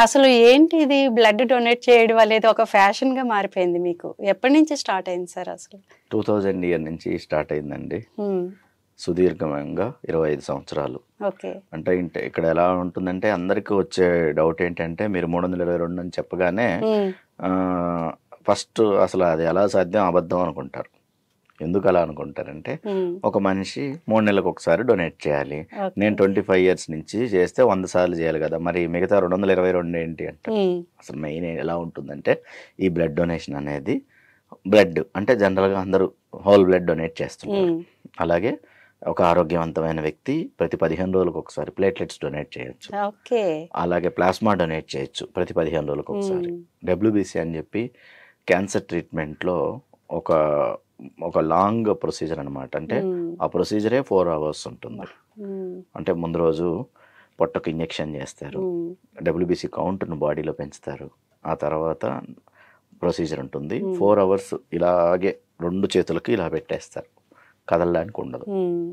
అసలు ఏంటి ఇది బ్లడ్ డొనేట్ చేయడం అనేది ఒక ఫ్యాషన్‌గా మారిపోయింది మీకు. ఎప్పటి నుంచి స్టార్ట్ అయింది సార్ అసలు? 2000 ఇయర్ నుంచి స్టార్ట్ అయిందండి. హ్మ్. సుదీర్ఘంగా 25 సంవత్సరాలు. ఓకే. అంటే ఇక్కడ ఎలా ఉంటుందంటే అందరికీ వచ్చే డౌట్ ఏంటంటే మీరు 322 అని చెప్పగానే హ్మ్. ఫస్ట్ అసలు అది ఎలా సాధ్యం అబద్ధం అనుకుంటారు. ఎందుకు అలా అనుకుంటారంటే హ్మ్. ఒక మనిషి 3 నెలలకు ఒకసారి డొనేట్ చేయాలి. ఓకే. నేను 25 ఇయర్స్ నుంచి చేస్తే 100 సార్లు చేయాలి కదా, మరి మిగతా 222 ఏంటి అంటారు. హ్మ్. అసలు మెయిన్ ఎలా ఉంటుందంటే ఈ బ్లడ్ డొనేషన్ అనేది బ్లడ్ అంటే జనరల్గా అందరూ హోల్ బ్లడ్ డొనేట్ చేస్తుంటారు. హ్మ్. అలాగే ఒక ఆరోగ్యవంతమైన వ్యక్తి ప్రతి 15 రోజులకు ఒకసారి ప్లేట్లెట్స్ డొనేట్ చేయొచ్చు. ఓకే. అలాగే ప్లాస్మా డొనేట్ చేయొచ్చు ప్రతి 15 రోజులకు ఒకసారి. హ్మ్. డబ్ల్యూబీసీ అని చెప్పి క్యాన్సర్ ట్రీట్మెంట్లో ఒక ఒక లాంగ్ ప్రొసీజర్ అనమాట. అంటే హ్మ్. ఆ ప్రొసీజరే 4 అవర్స్ ఉంటుంది. హ్మ్. అంటే ముందు రోజు పొట్టకు ఇంజెక్షన్ చేస్తారు, హ్మ్. డబ్ల్యూబీసీ కౌంట్ను బాడీలో పెంచుతారు, ఆ తర్వాత ప్రొసీజర్ ఉంటుంది. హ్మ్. 4 అవర్స్ ఇలాగే 2 చేతులకి ఇలా పెట్టేస్తారు, కదలడానికి ఉండదు. హ్మ్.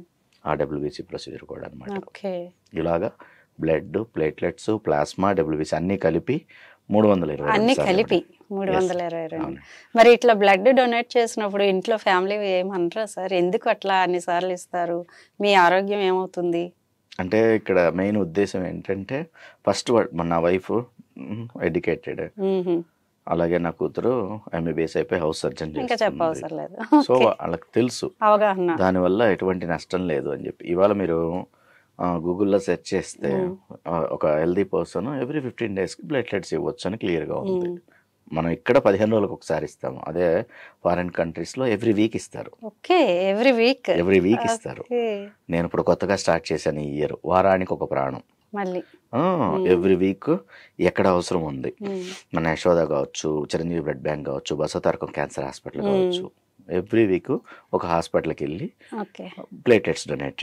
ఆ డబ్ల్యూబీసీ ప్రొసీజర్ కూడా అనమాట. ఓకే. ఇలాగా బ్లడ్, ప్లేట్లెట్స్, ప్లాస్మా, డబ్ల్యూబీసీ అన్నీ కలిపి 322 అన్నీ సార్లు కలిపి ఇవ్వడం. Yes, 322. అవునండి. మరి ఇట్లా బ్లడ్ డొనేట్ చేసినప్పుడు ఇంట్లో ఫ్యామిలీ ఏమనరా సార్? ఎందుకు అట్లా అన్ని సార్లు ఇస్తారు? మీ ఆరోగ్యం ఏమవుతుంది? అంటే ఇక్కడ మెయిన్ ఉద్దేశం ఏంటంటే ఫస్ట్ నా వైఫ్ ఎడ్యుకేటెడ్, హుహు. అలాగే నా కూతురు ఎంబీబీఎస్ అయిపోయి హౌస్ సర్జన్ ఇంకా చేస్తుంది. చెప్పవసరం లేదు. So okay. వాళ్ళకి తెలుసు అవగాహన. దానివల్ల ఎటువంటి నష్టం లేదు అని చెప్పి. ఇవాళ మీరు గూగుల్లో సెర్చ్ చేస్తే హ్మ్. ఒక హెల్దీ పర్సన్ ఎవ్రీ 15 డేస్కి ప్లేట్లెట్స్ ఇవ్వచ్చు అని క్లియర్గా ఉంది. హ్మ్. మనం ఇక్కడ 15 రోజులకు ఒకసారి ఇస్తాము, అదే ఫారిన్ కంట్రీస్లో ఎవ్రీ వీక్ ఇస్తారు. Okay. Every week. Every week ఇస్తారు. ఓకే. నేను ఇప్పుడు కొత్తగా స్టార్ట్ చేశాను ఈ ఇయర్, వారానికి ఒక ప్రాణం. మళ్ళీ. ఎవ్రీ వీక్ ఎక్కడ అవసరం ఉంది, హ్మ్. మన యశోద కావచ్చు, చిరంజీవి బ్లడ్ బ్యాంక్ కావచ్చు, బసవతారకం క్యాన్సర్ హాస్పిటల్ కావచ్చు, ఎవ్రీ వీక్ ఒక హాస్పిటల్కి వెళ్ళి ఓకే. Platelets donate